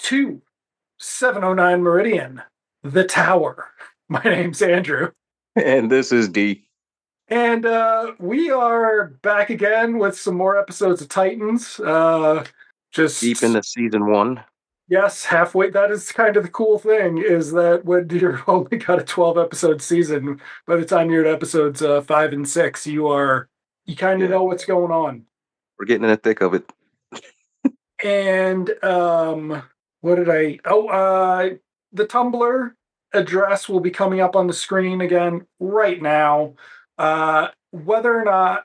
s01e05 Meridian, the tower. My name's Andrew. And this is D. And we are back again with some more episodes of Titans. Deep Just, into season 1. yes, halfway. That is kind of the cool thing is that when you're only got a 12 episode season, by the time you're at episodes 5 and 6, you kind of Yeah, know what's going on. we're getting in the thick of it. And what did I? The Tumblr address will be coming up on the screen again right now. Whether or not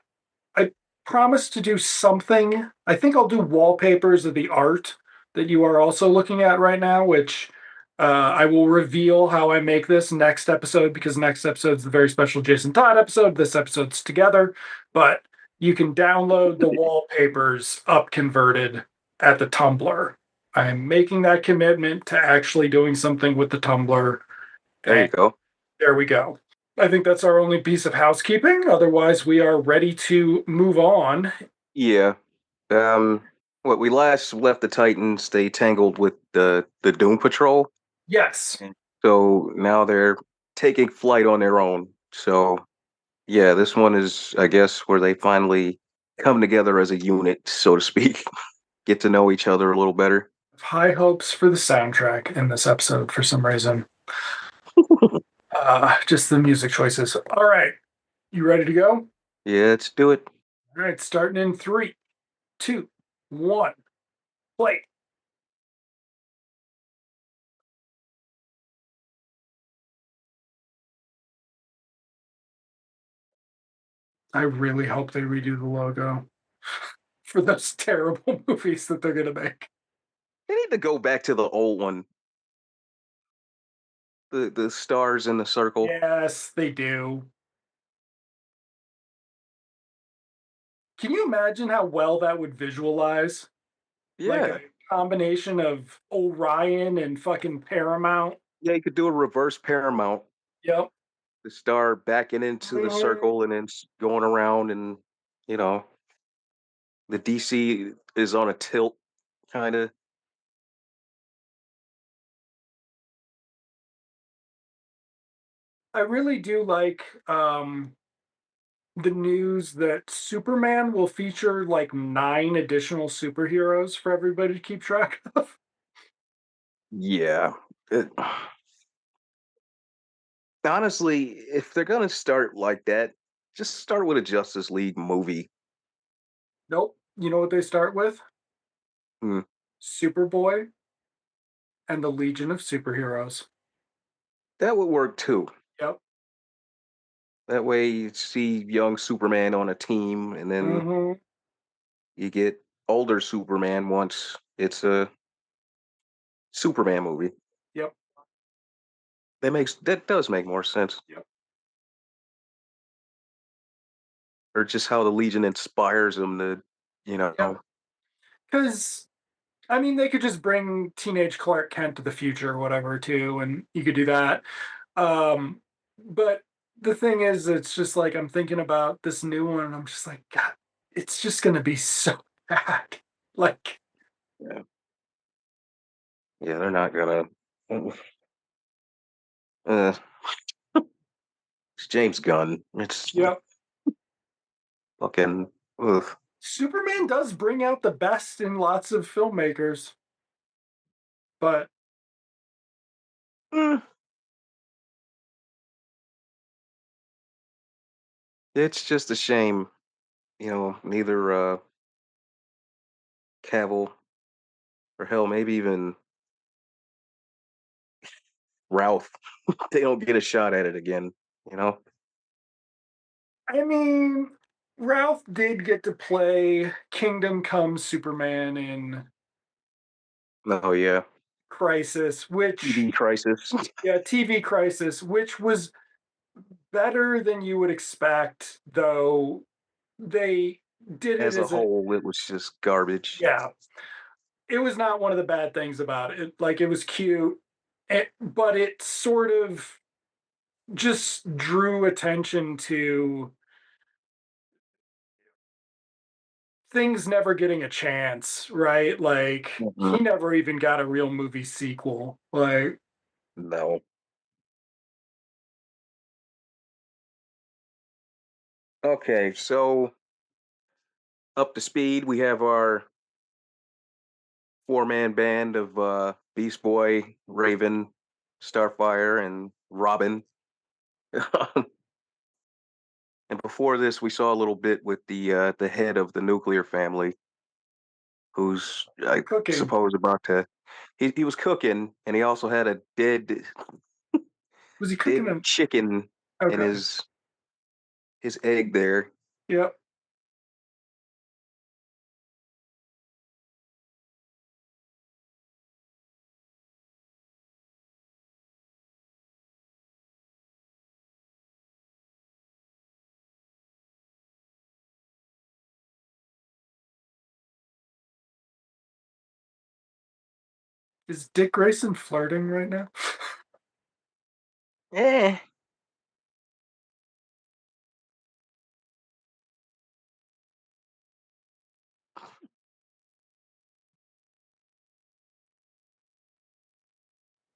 I promise to do something, I think I'll do wallpapers of the art that you are also looking at right now, which I will reveal how I make this next episode because next episode is the very special Jason Todd episode. This episode's together, but you can download the wallpapers up converted at the Tumblr. I'm making that commitment to actually doing something with the Tumblr, There you and go. there we go. I think that's our only piece of housekeeping. Otherwise, we are ready to move on. Yeah. Um, what we last left the Titans, they tangled with the Doom Patrol, Yes, and so now they're taking flight on their own. So yeah, this one is, I guess, where they finally come together as a unit, so to speak, get to know each other a little better. high hopes for the soundtrack in this episode for some reason. Just the music choices. All right, you ready to go? Yeah, let's do it. All right, starting in 3, 2, 1, play. I really hope they redo the logo for those terrible movies that they're gonna make. They need to go back to the old one, the stars in the circle. Yes, they do. Can you imagine how well that would visualize? Like Yeah. a combination of Orion and fucking Paramount. Yeah, you could do a reverse Paramount, Yep. the star backing into the Mhm. circle and then going around, and you know the DC is on a tilt, kind of. I really do like the news that Superman will feature like 9 additional superheroes for everybody to keep track of. Yeah. It, honestly, if they're gonna start like that, just start with a Justice League movie. Nope. You know what they start with? Hmm. Superboy and the Legion of Superheroes. That would work too. Yep. That way, you see young Superman on a team, and then Hmm. you get older Superman once it's a Superman movie. Yep. That does make more sense. Yep. Or just how the Legion inspires them to, you Yep. know, Because I mean, they could just bring teenage Clark Kent to the future or whatever too, and you could do that. But the thing is, it's just like I'm thinking about this new one, and I'm just like, God, it's just gonna be so bad. Like, yeah, yeah, they're not gonna. Uh, it's James Gunn. It's yep. fucking. Ugh. Superman does bring out the best in lots of filmmakers, but Mm, it's just a shame, neither Cavill or hell, maybe even Ralph, they don't get a shot at it again. You know? I mean, Ralph did get to play Kingdom Come Superman in Oh yeah, Crisis, which TV Crisis. yeah, TV Crisis, which was better than you would expect, though they did it As a as a whole, it was just garbage. yeah, it was not one of the bad things about it. Like it was cute, but it sort of just drew attention to things never getting a chance, right? Like he Mhm. never even got a real movie sequel. Like, No. Okay, so up to speed, we have our four-man band of Beast Boy, Raven, Starfire, and Robin. And before this, we saw a little bit with the head of the nuclear family, who's I cooking. suppose about to. He was cooking, and he also had a Was he cooking dead them? chicken in Okay. his egg there. Yep. Is Dick Grayson flirting right now? Eh,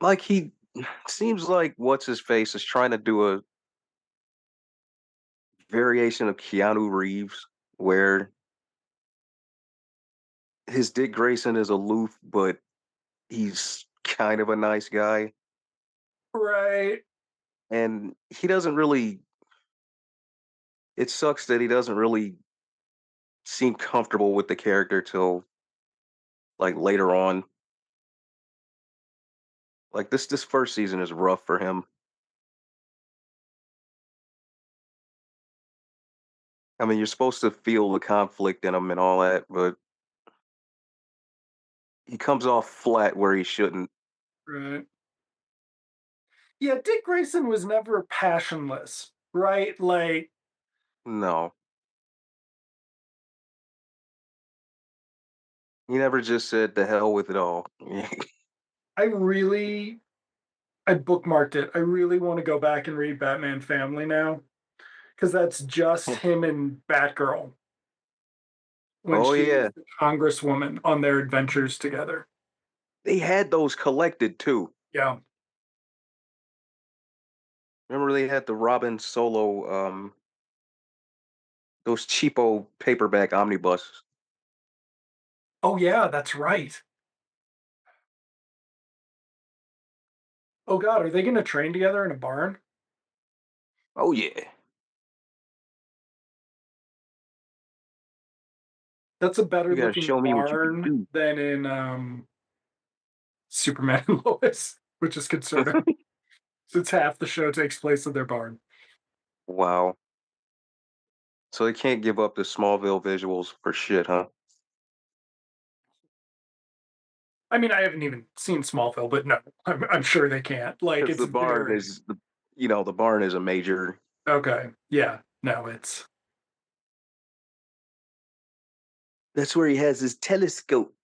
like he seems like what's his face is trying to do a variation of Keanu Reeves, where his Dick Grayson is aloof, but he's kind of a nice guy, Right. and he doesn't really. It sucks that he doesn't really seem comfortable with the character till like later on. Like this first season is rough for him. I mean, you're supposed to feel the conflict in him and all that, but he comes off flat where he shouldn't. Right. Yeah, Dick Grayson was never passionless, right? Like No, he never just said the hell with it all. I really I bookmarked it. I really want to go back and read Batman Family now because that's just him and Batgirl when Oh she's yeah, the Congresswoman on their adventures together. they had those collected too. Yeah. Remember they had the Robin solo, those cheapo paperback omnibuses. Oh yeah, that's right. Oh god, are they going to train together in a barn? Oh yeah, That's a better you gotta looking show me what you can barn do. than in Superman and Lois, which is concerning since half the show takes place in their barn. Wow. So they can't give up the Smallville visuals for shit, huh? I mean, I haven't even seen Smallville, but no, I'm sure they can't. Like, Because it's the barn very is the barn is a major. okay. Yeah, no, it's That's where he has his telescope.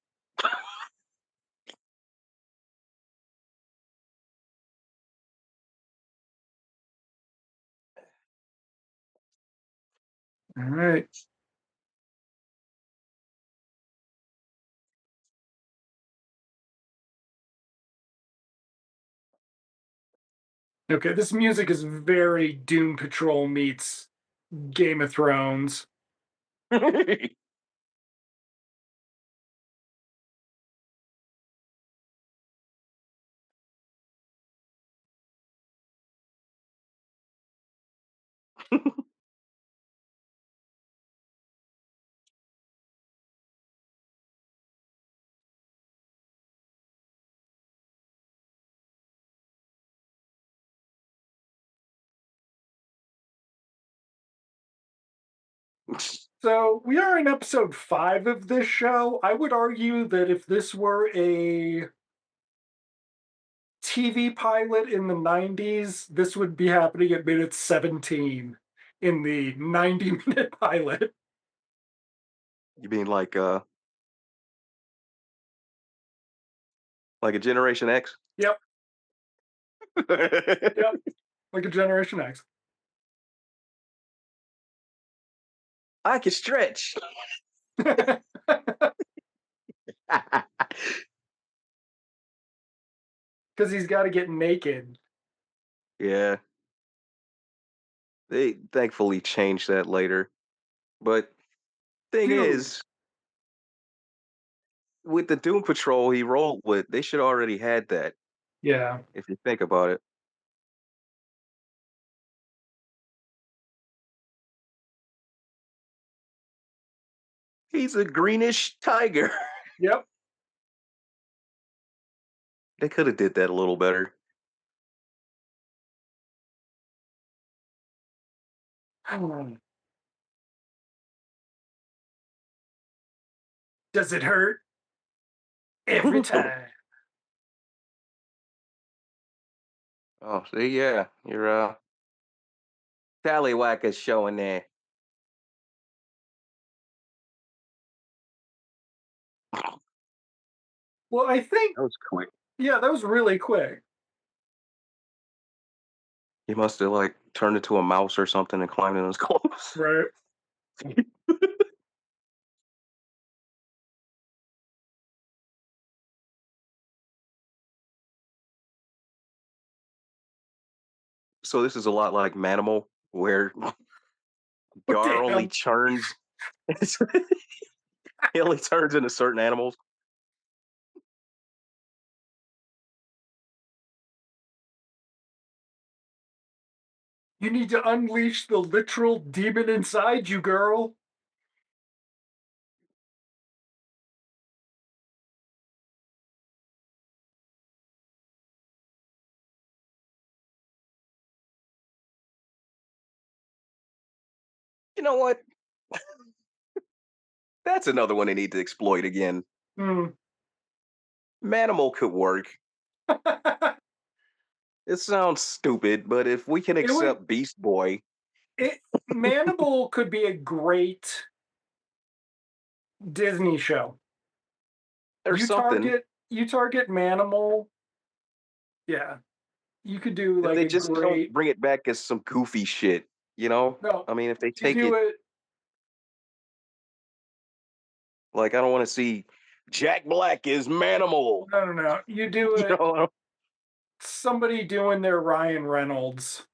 all right. Okay, this music is very Doom Patrol meets Game of Thrones. So we are in episode 5 of this show. I would argue that if this were a TV pilot in the 90s, this would be happening at minute 17 in the 90-minute pilot. You mean like a Generation X? Yep, yep, like a Generation X. I can stretch. Because he's got to get naked. Yeah, they thankfully changed that later. But thing Dude, is, with the Doom Patrol he rolled with, they should already had that. yeah. If you think about it, he's a greenish tiger. Yep. They could have did that a little better. Does it hurt? Every time. Oh, see, yeah, your tallywhack is showing there. That Well, I think, was quick. yeah, that was really quick. He must have like turned into a mouse or something and climbed in his clothes. Right. So this is a lot like Manimal, where But Gar only damn, turns. He only turns into certain animals. you need to unleash the literal demon inside you, girl. You know what? That's another one they need to exploit again. Hmm. Manimal could work. It sounds stupid, but if we can it would accept Beast Boy it Manimal could be a great Disney show. or something, You target Manimal, yeah. You could do if like they a just don't great bring it back as some goofy shit, you know? no, I mean, if they you take do it, it like, I don't want to see Jack Black is Manimal. no no no. You do You it know? somebody doing their Ryan Reynolds.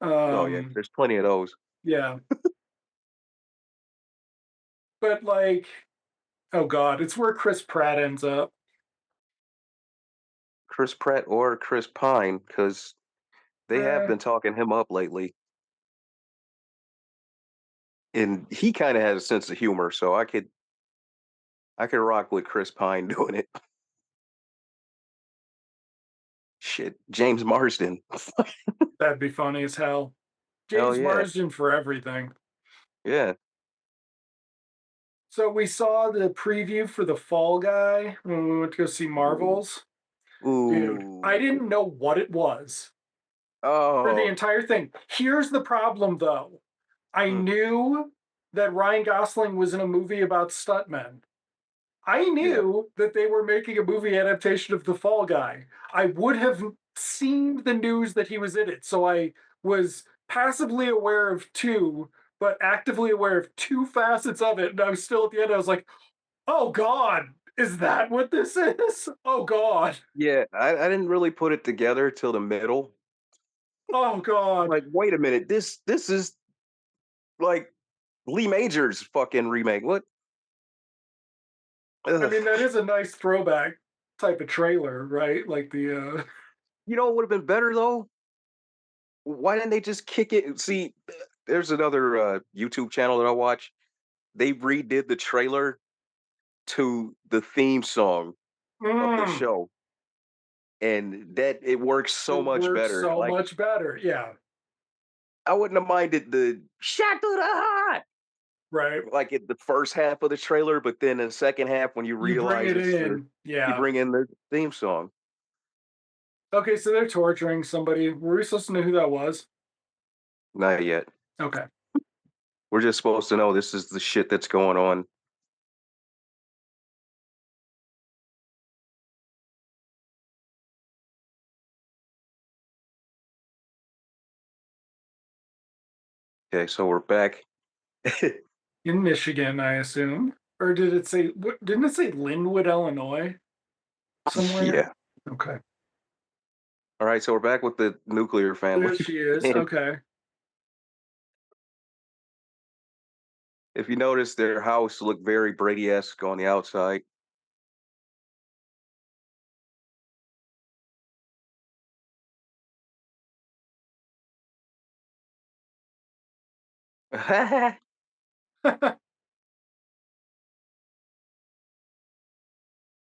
Oh, yeah, Um there's plenty of those. yeah. But like oh god, it's where Chris Pratt ends up. Chris Pratt or Chris Pine, because they have Eh, been talking him up lately. And he kind of has a sense of humor, so I could rock with Chris Pine doing it. Shit, James Marsden. that'd be funny as hell. Hell James yeah. Marsden for everything. Yeah. So we saw the preview for the Fall Guy when we went to go see Marvels. Dude, I Ooh. didn't know what it was for the Oh. entire thing. Here's the problem though. I Mm, knew that Ryan Gosling was in a movie about stuntmen. I yeah. knew that they were making a movie adaptation of The Fall Guy. I would have seen the news that he was in it. So I was passively aware of two, but actively aware of two facets of it. And I was still at the end, I was like, oh God, is that what this is? Oh God. Yeah. I didn't really put it together till the middle. Oh God. Like, wait a minute. This is like Lee Major's fucking remake. What? I Ugh. mean, that is a nice throwback type of trailer, right? Like You know what would have been better though? Why didn't they just kick it? See, there's another YouTube channel that I watch. They redid the trailer to the theme song of the mm, show, and that it works so it much works better. so Like, much better. Yeah. I wouldn't have minded the shot to the heart Right. like at the first half of the trailer, but then in the second half when you You bring realize it it's the in. you Yeah. bring in the theme song. Okay, so they're torturing somebody. Were we supposed to know who that was? Not yet. Okay. We're just supposed to know this is the shit that's going on. Okay, so we're back. In Michigan, I assume. Or did it say? Didn't it say Linwood, Illinois, somewhere? Yeah. Okay, All right, so we're back with the nuclear family. there she is. And Okay. if you notice, their house looked very Brady-esque on the outside.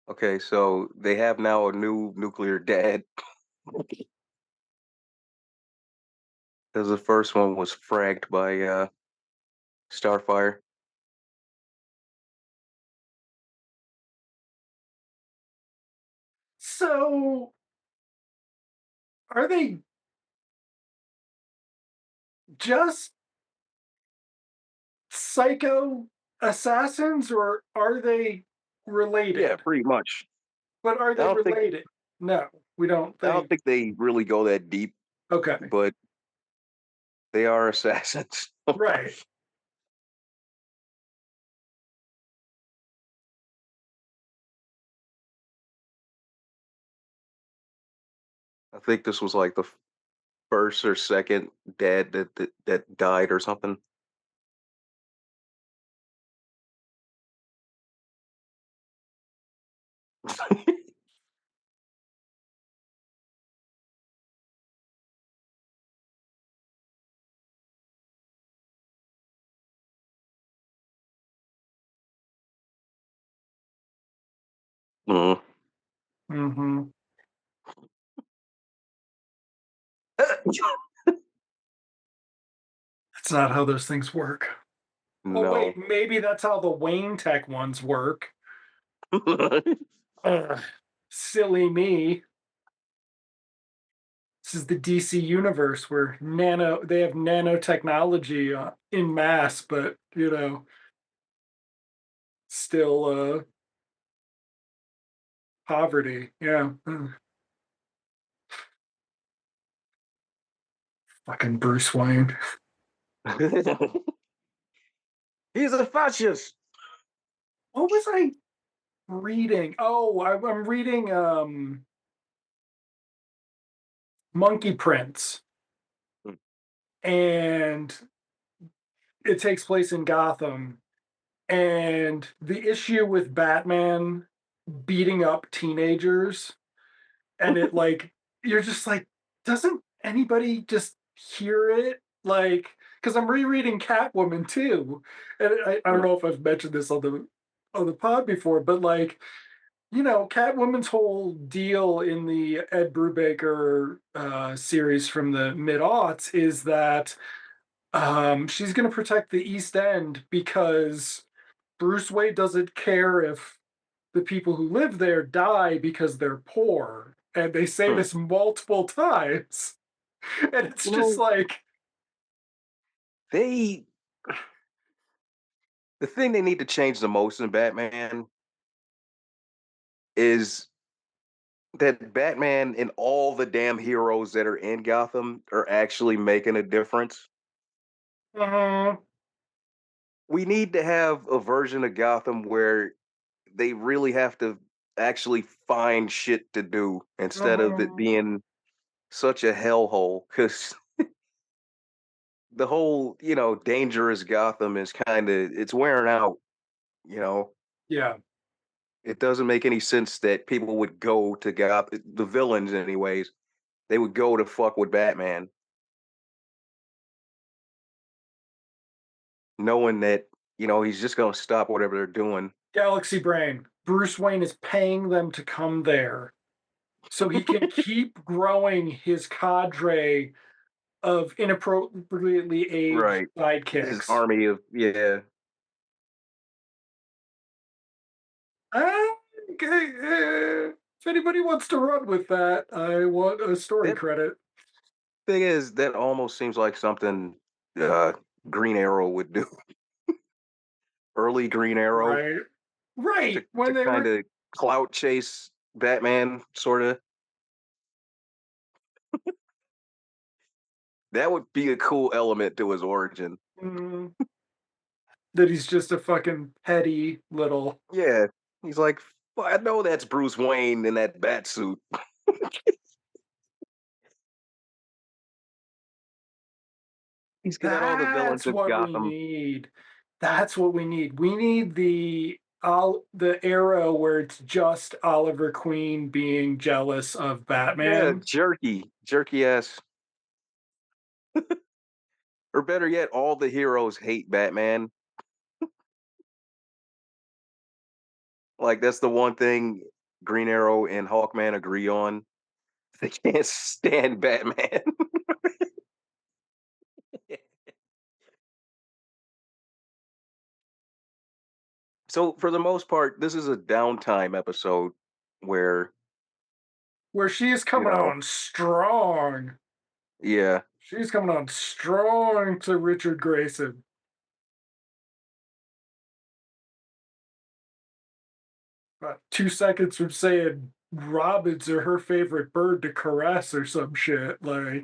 Okay, so they have now a new nuclear dad because the first one was fragged by Starfire. So, are they just psycho assassins, or are they Yeah, related? pretty much. But are I they don't think related? No, we don't I don't think. think they really go that deep, Okay, but they are assassins. right. I think this was like the first or second dad that died or something. Mhm. Mm-hmm. That's not how those things work. Oh wait, No. maybe that's how the Wayne Tech ones work. Ugh, silly me. This is the DC universe where they have nanotechnology in mass, but still poverty. Yeah. Ugh. Fucking Bruce Wayne. He's a fascist. What was I reading? Oh, I'm reading Monkey Prince, and it takes place in Gotham. And the issue with Batman beating up teenagers, and it like you're just like, doesn't anybody just hear it? Like, because I'm rereading Catwoman too, and I don't know if I've mentioned this on the pod before, but like, Catwoman's whole deal in the Ed Brubaker series from the mid aughts is that she's going to protect the East End because Bruce Wayne doesn't care if the people who live there die because they're poor. And they say You this multiple times. And it's just know, like, they the thing they need to change the most in Batman is that Batman and all the damn heroes that are in Gotham are actually making a difference. uh, We need to have a version of Gotham where they really have to actually find shit to do instead of it uh, being such a hellhole. Because the whole, dangerous Gotham is it's wearing out, you know. yeah. It doesn't make any sense that people would go to Gotham, the villains, anyways. They would go to fuck with Batman, knowing that, he's just going to stop whatever they're doing. Galaxy Brain. Bruce Wayne is paying them to come there so he can keep growing his cadre of inappropriately aged Right. His sidekicks. army of, yeah. Ah, okay, if anybody wants to run with that, I want a story That credit. thing is, that almost seems like something uh, Green Arrow would do. Early Green Arrow Right. to, Right. When to they kind were of clout chase Batman, sort of. That would be a cool element to his origin. mm, that he's just a fucking petty little. Yeah, he's like, "Well, I know that's Bruce Wayne in that bat suit." He's got all the villains That's in what we Gotham. need. That's what we need. We need the era where it's just Oliver Queen being jealous of Yeah, Batman. jerky ass, or better yet, all the heroes hate Batman. Like that's the one thing Green Arrow and Hawkman agree on. They can't stand Batman. So for the most part, this is a downtime episode where, Where she is you coming know, on strong. yeah, She's coming on strong to Richard Grayson. About 2 seconds from saying robins are her favorite bird to caress or some shit. Like,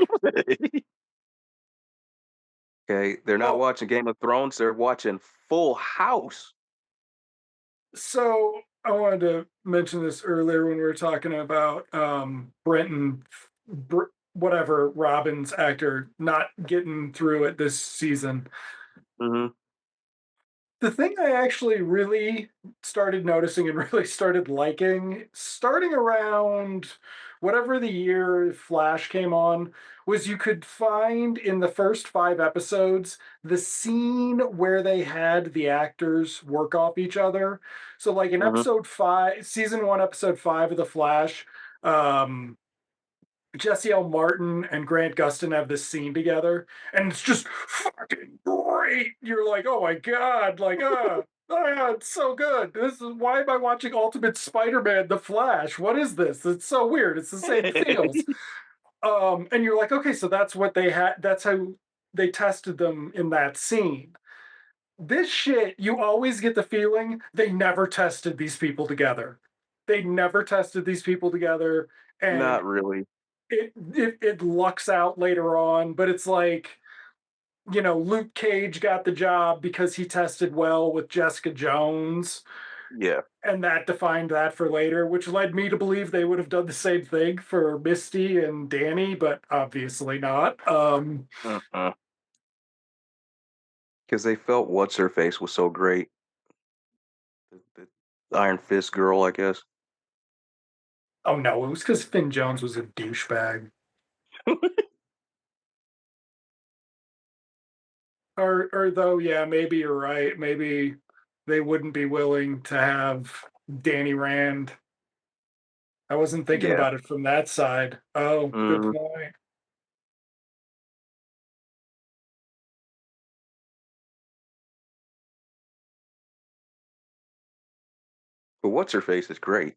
okay, they're not oh, watching Game of Thrones, they're watching Full House. so I wanted to mention this earlier when we were talking about Brenton, whatever, Robbins actor not getting through it this season. Mhm, The thing I actually really started noticing and really started liking, starting around whatever the year Flash came on, was you could find in the first 5 episodes the scene where they had the actors work off each other. So, like in mhm. episode 5, season 1, episode 5 of The Flash, um, Jesse L. Martin and Grant Gustin have this scene together, and it's just fucking great. You're like, oh my god, like, it's so good. This is why am I watching Ultimate Spider-Man: The Flash? What is this? It's so weird. It's the same feels. And you're like, okay, so that's what they had. That's how they tested them in that scene. This shit, you always get the feeling they never tested these people together. They never tested these people together, and Not really. it lucks out later on, but it's like, Luke Cage got the job because he tested well with Jessica Jones, Yeah. and that defined that for later, which led me to believe they would have done the same thing for Misty and Danny, but obviously not. Uh-uh. Because they felt what's her face was so great. The Iron Fist girl, I guess. Oh no, it was because Finn Jones was a douchebag. Or though, yeah, maybe you're right. Maybe they wouldn't be willing to have Danny Rand. I wasn't thinking Yeah. about it from that side. Oh, good Mm. point. But what's her face is great.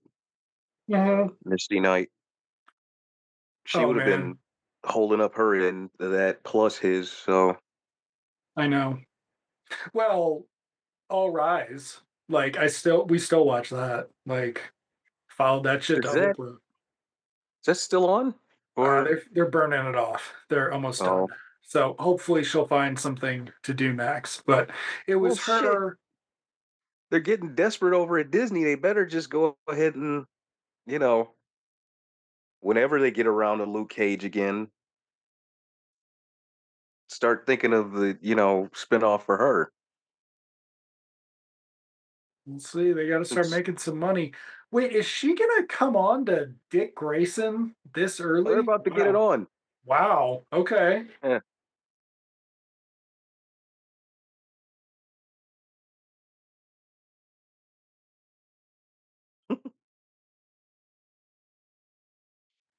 Mhm. Misty Knight. She Oh would have man, been holding up her end of that plus his. So I know. Well, All Rise. Like we still watch that. Like followed that shit to is that Oprah. still on? Or They're burning it off. They're almost done. oh So hopefully she'll find something to do next. But it well was shit. her. They're getting desperate over at Disney. They better just go ahead and, you know, whenever they get around to Luke Cage again, start thinking of the, spinoff for her. Let's see, they got to start It's, making some money. Wait, is she gonna come on to Dick Grayson this they're early? about to get it Wow. on. Wow. Okay. Yeah.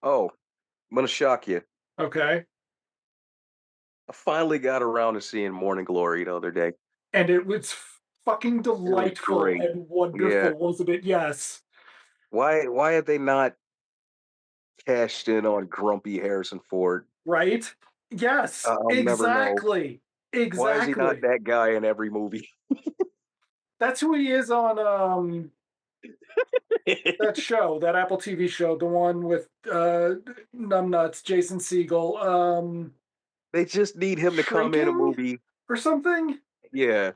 Oh, I'm gonna shock you. Okay. I finally got around to seeing Morning Glory the other day. And it was fucking It was delightful great. and Yeah. wonderful, wasn't it? Yes. Why have they not cashed in on grumpy Harrison Ford? Right? Yes. I'll never know. Exactly. Why is he not Exactly. that guy in every movie? That's who he is on that show, that Apple TV show, the one with numbnuts, Jason Segel, They just need him to come in a Shrinking movie. or something. Yeah.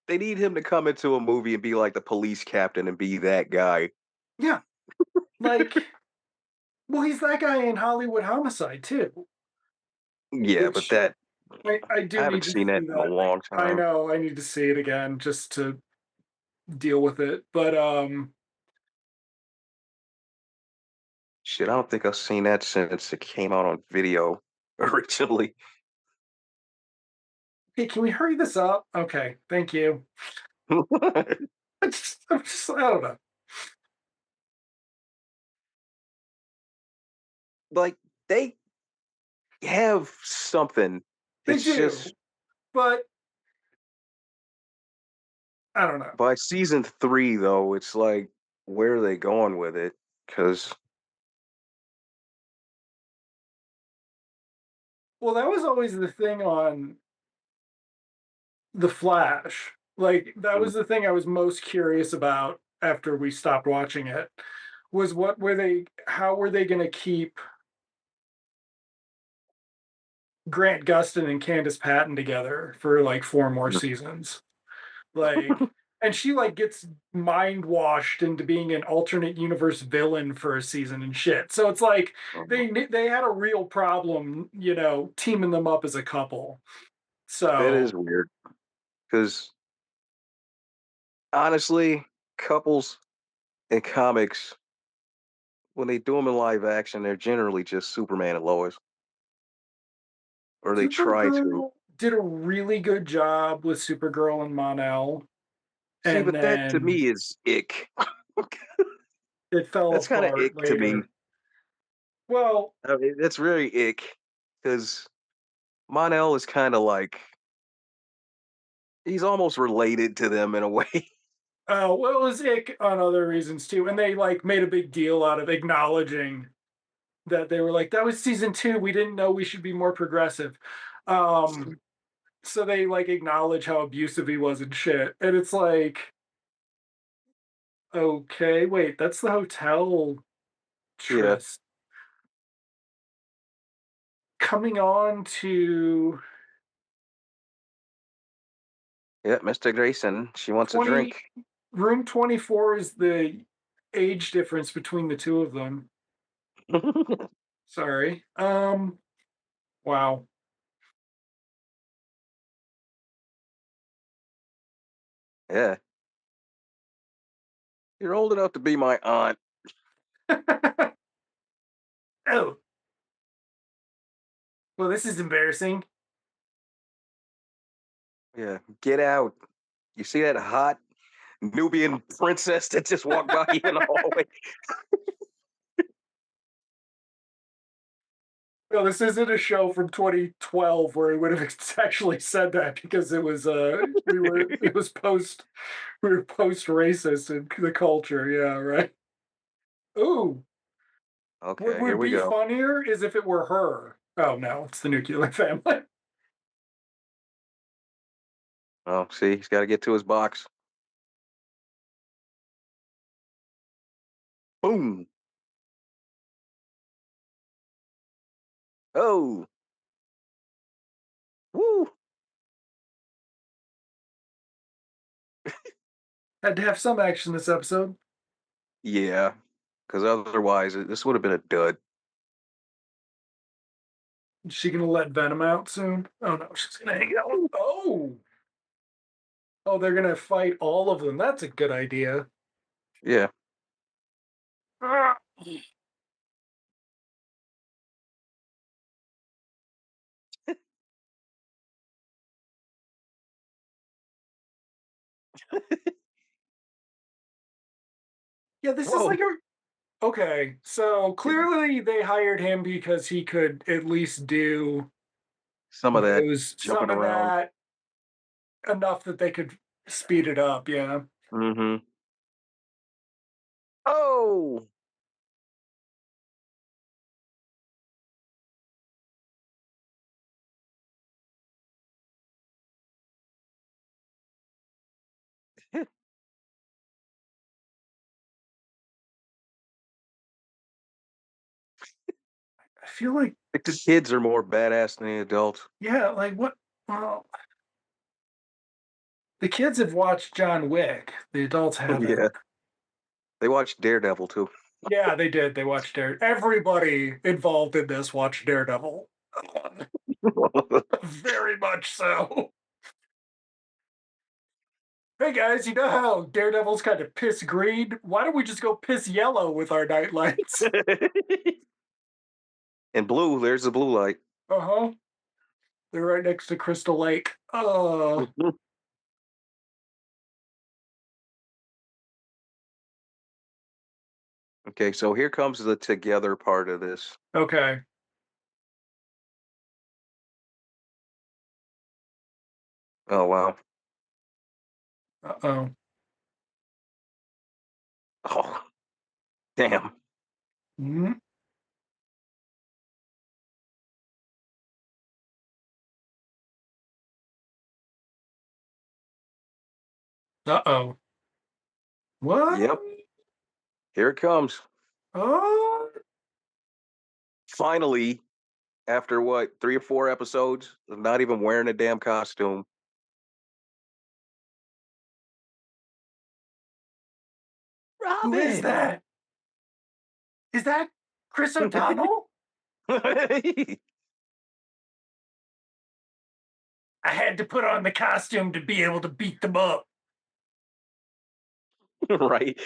They need him to come into a movie and be like the police captain and be that guy. Yeah, like, well, he's that guy in Hollywood Homicide too, Yeah, but which that I I do haven't need to seen that see in a that. long I time. know I need to see it again just to deal with it. But Shit, I don't think I've seen that since it came out on video originally. hey, can we hurry this up? Okay, thank you. I don't know. Like they have something. They It's just do, but I don't know. by season 3 though, it's like where are they going with it? Because Well, that was always the thing on The Flash. Like that was the thing I was most curious about after we stopped watching it was what were they how were they going to keep Grant Gustin and Candace Patton together for like 4 more seasons. Like and she like gets mind washed into being an alternate universe villain for a season and shit. So it's like they had a real problem, teaming them up as a couple. that is So weird. Because honestly, couples in comics when they do them in live action, they're generally just Superman and Lois, or they try to. Supergirl did a really good job with Supergirl and Mon-El, See, and but that to then me is ick. it fell That's kind of apart ick to me. later. Well, I mean, that's very ick because Monel is kind of like he's almost related to them in a way. well, it was ick on other reasons too, and they like made a big deal out of acknowledging that they were like, "That was season 2. We didn't know we should be more progressive." Um, so they like acknowledge how abusive he was and shit, and it's like, okay, wait, that's the hotel Yeah, tryst. Coming on to yeah, Mr. Grayson, she wants a 20 drink. room 24 is the age difference between the two of them. Sorry. Wow. Yeah, you're old enough to be my aunt. Oh, well, this is embarrassing. Yeah, get out. You see that hot Nubian princess that just walked by you in the hallway? No, this isn't a show from 2012 where he would have actually said that because we were post racist in the culture. Yeah, right. Ooh, what Okay, here would we be go. funnier is if it were her. Oh no, it's the nuclear family. Oh, see, he's got to get to his box. Boom. Oh, woo. Had to have some action this episode. Yeah, because otherwise this would have been a dud. Is she gonna let Venom out soon? Oh no, she's gonna hang out. Oh, they're gonna fight all of them. That's a good idea. Yeah. Ah. Yeah, this is Whoa. like a okay. So Yeah. clearly they hired him because he could at least do Some of that those jumping some of around. that enough that they could speed it up. Yeah. Mm-hmm. Oh. I feel like Like the kids are more badass than the adults. yeah, like what? Well, The kids have watched John Wick. The adults Yeah, haven't. they watched Daredevil too. Yeah, they did. They watched Daredevil. Everybody involved in this watched Daredevil. Very much so. Hey guys, you know how Daredevil's kind of piss green? Why don't we just go piss yellow with our night lights? And blue, there's the blue light. Uh huh. They're right next to Crystal Lake. Okay, so here comes the together part of this. Okay. Oh wow. Uh oh. Oh damn. Mm-hmm. Uh oh. What? Yep. Here it comes. Oh. Finally, after what, 3 or 4 episodes of not even wearing a damn costume. Who is Robin. that? Is that Chris O'Donnell? I had to put on the costume to be able to beat them up. Right.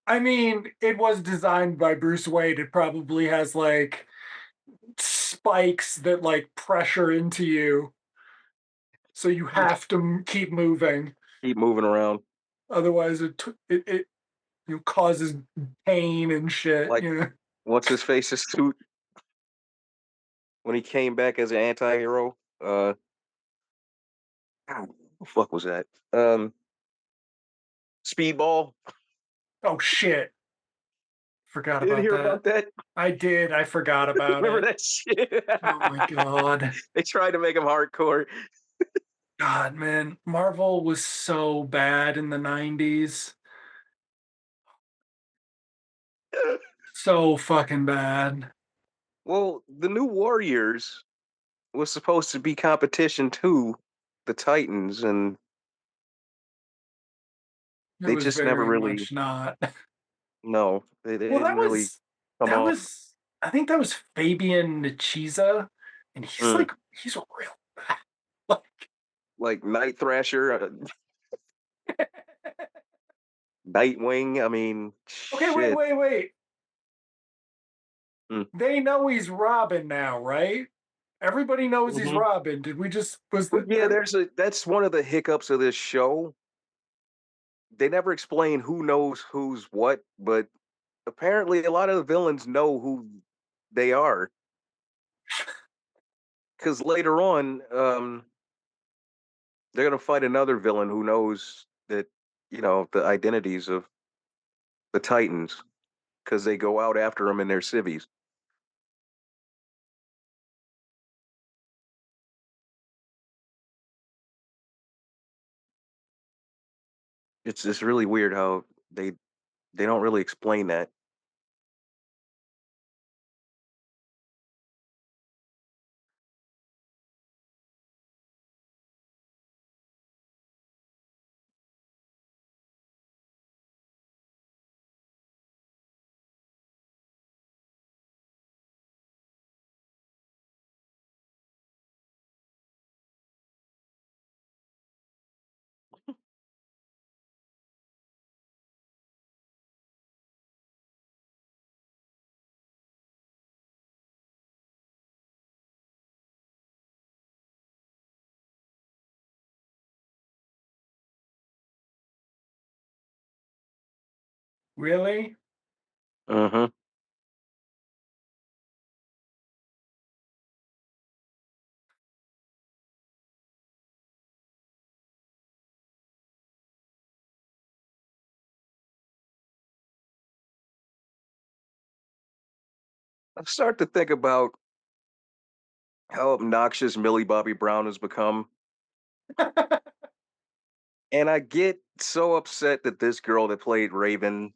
I mean, it was designed by Bruce Wayne. It probably has like spikes that like pressure into you. So you have to keep moving. Keep moving around. Otherwise, it causes pain and shit. Like, what's his face's suit when he came back as an anti-hero? God, what the fuck was that? Speedball. Oh shit! Forgot You didn't about hear that. about that? I did. I forgot about Remember it. that shit? Oh my god. They tried to make him hardcore. God, man, Marvel was so bad in the 90s. So fucking bad. Well, the new Warriors was supposed to be competition to the Titans, and It they was just never very really. much not. No, they Well, didn't really come that off. was I think that was Fabian Nicieza, and Mm, he's real bad. Like, like Night Thrasher, Nightwing. I mean, okay, wait, shit. wait, wait. Mm. They know he's Robin now, right? Everybody knows he's Hmm. Robin. Did we just was Well, the yeah, that's one of the hiccups of this show. They never explain who knows who's what, but apparently a lot of the villains know who they are. Because later on, they're gonna fight another villain who knows that the identities of the Titans because they go out after them in their civvies. It's just really weird how they don't really explain that. really? Hmm. I start to think about how obnoxious Millie Bobby Brown has become, and I get so upset that this girl that played Raven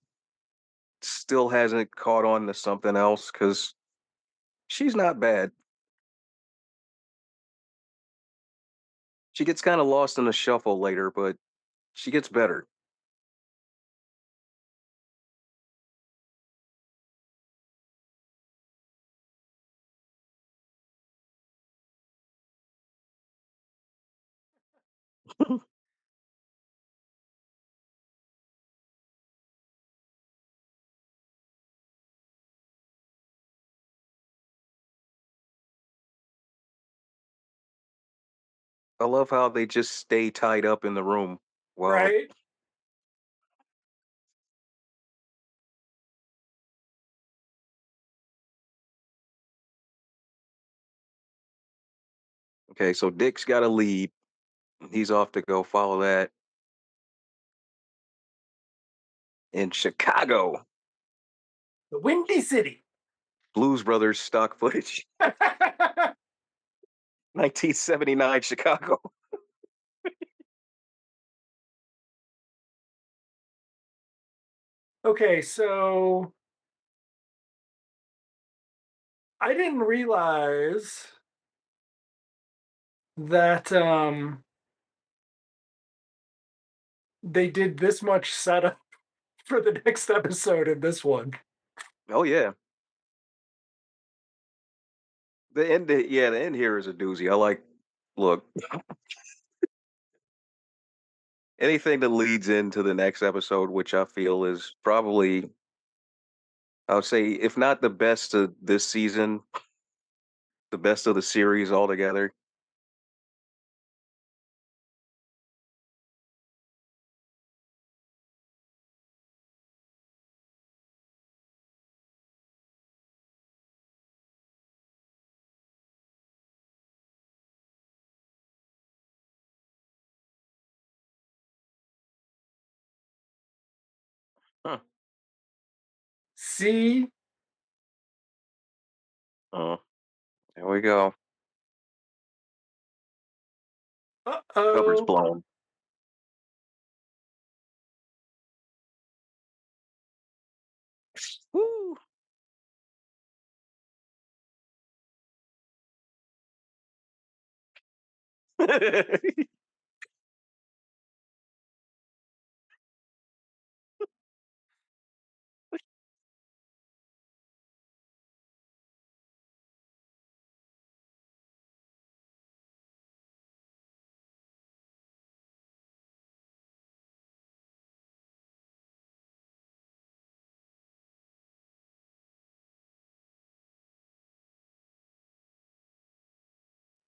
still hasn't caught on to something else because she's not bad. She gets kind of lost in the shuffle later, but she gets better. I love how they just stay tied up in the room. Well, Right? okay, so Dick's got a lead. He's off to go follow that in Chicago. The Windy City. Blues Brothers stock footage, 1979 Chicago. Okay, so I didn't realize that they did this much setup for the next episode in this one. Oh yeah, the end. Yeah, the end here is a doozy. I like. Look, anything that leads into the next episode, which I feel is probably, I would say, if not the best of this season, the best of the series altogether. Huh. See? Oh, there we go. Cover's Uh-oh. blown. Woo.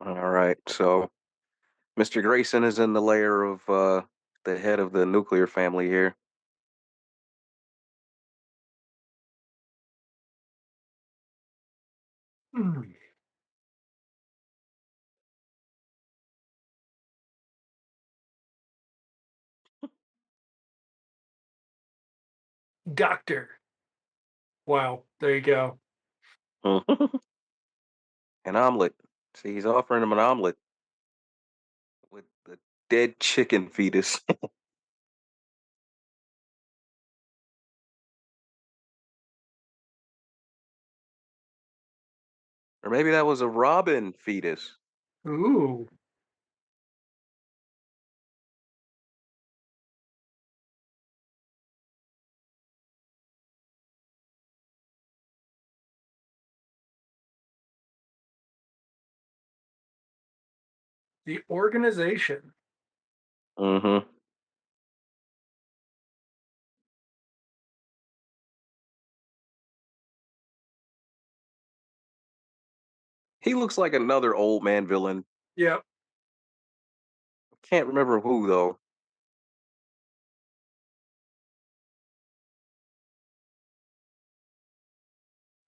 All right, so Mr. Grayson is in the layer of the head of the nuclear family here. Hmm. Doctor. Wow, there you go. An omelet. See, he's offering him an omelet with the dead chicken fetus. Or maybe that was a robin fetus. Ooh. The organization. Mm-hmm. He looks like another old man villain. Yep. Can't remember who though.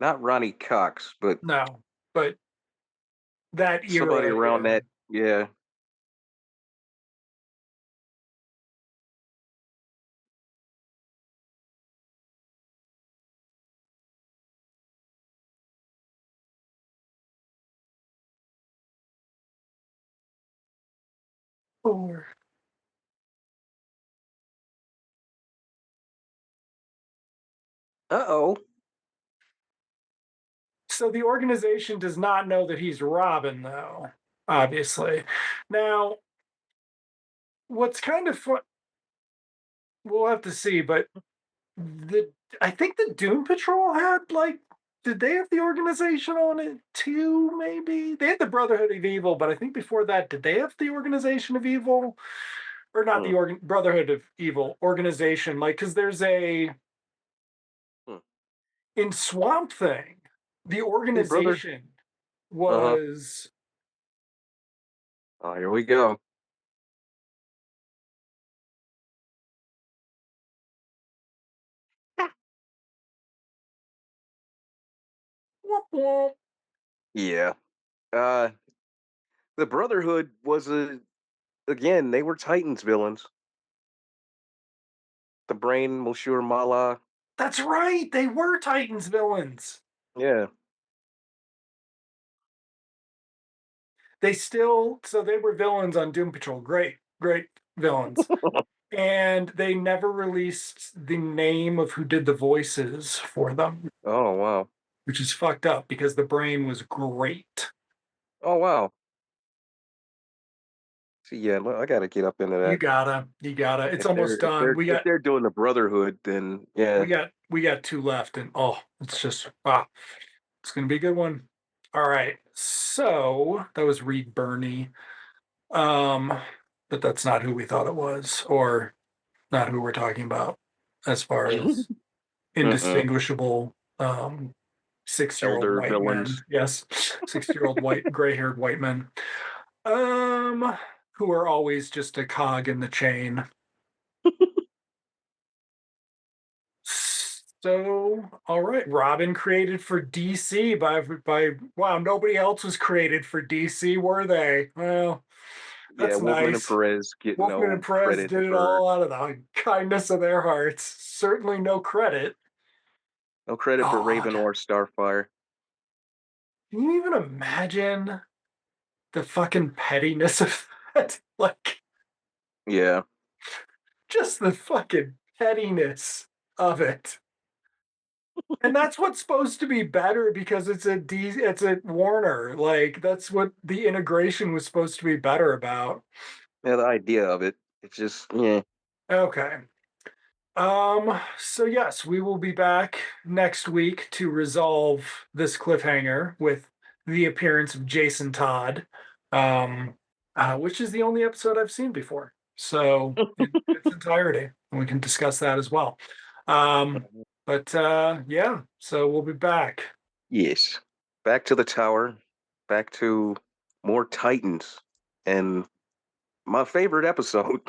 Not Ronnie Cox, but No. But that somebody era, around yeah. that. Yeah. Four. Uh-oh. So the organization does not know that he's Robin, though, obviously. Now, what's kind of fun, we'll have to see, but the I think the Doom Patrol had like, did they have the organization on it too? Maybe they had the Brotherhood of Evil, but I think before that, did they have the Organization of Evil or not Hmm, the Brotherhood of Evil organization? Like, because there's a hmm. in Swamp Thing, the Hey, brother. organization Uh huh. was Oh, here we go. whoop, whoop. Yeah. Uh, the Brotherhood was again. They were Titans villains. The Brain, Monsieur Mala. That's right, they were Titans villains. Yeah. They still so they were villains on Doom Patrol. Great, great villains. And they never released the name of who did the voices for them, Oh wow. which is fucked up because the brain was great. Oh wow. See, yeah, I gotta get up into You that. gotta, you gotta. It's almost If done. they're if they're doing the Brotherhood, then yeah. We got two left, and oh, it's just it's gonna be a good one. All right, so that was Reed Burney, um, but that's not who we thought it was, or not who we're talking about as far as Mm-mm. indistinguishable 6-year-old Elder white villains. men. Yes, 6-year-old white gray-haired white men. Um, who are always just a cog in the chain. So, all right, Robin created for DC by wow, nobody else was created for DC, were they? Well, Yeah, that's Wolfman and nice. Perez get Wolfman and no Perez credit did it for all out of the kindness of their hearts. Certainly no credit. no credit for Raven God, or Starfire. can you even imagine the fucking pettiness of that? Like, Yeah. just the fucking pettiness of it. And that's what's supposed to be better because it's a Warner. Like that's what the integration was supposed to be better about. Yeah, the idea of it. It's just yeah. Okay. So yes, we will be back next week to resolve this cliffhanger with the appearance of Jason Todd, um, which is the only episode I've seen before. So in its entirety, and we can discuss that as well. But yeah, so we'll be back. Yes. Back to the tower. Back to more Titans. And my favorite episode.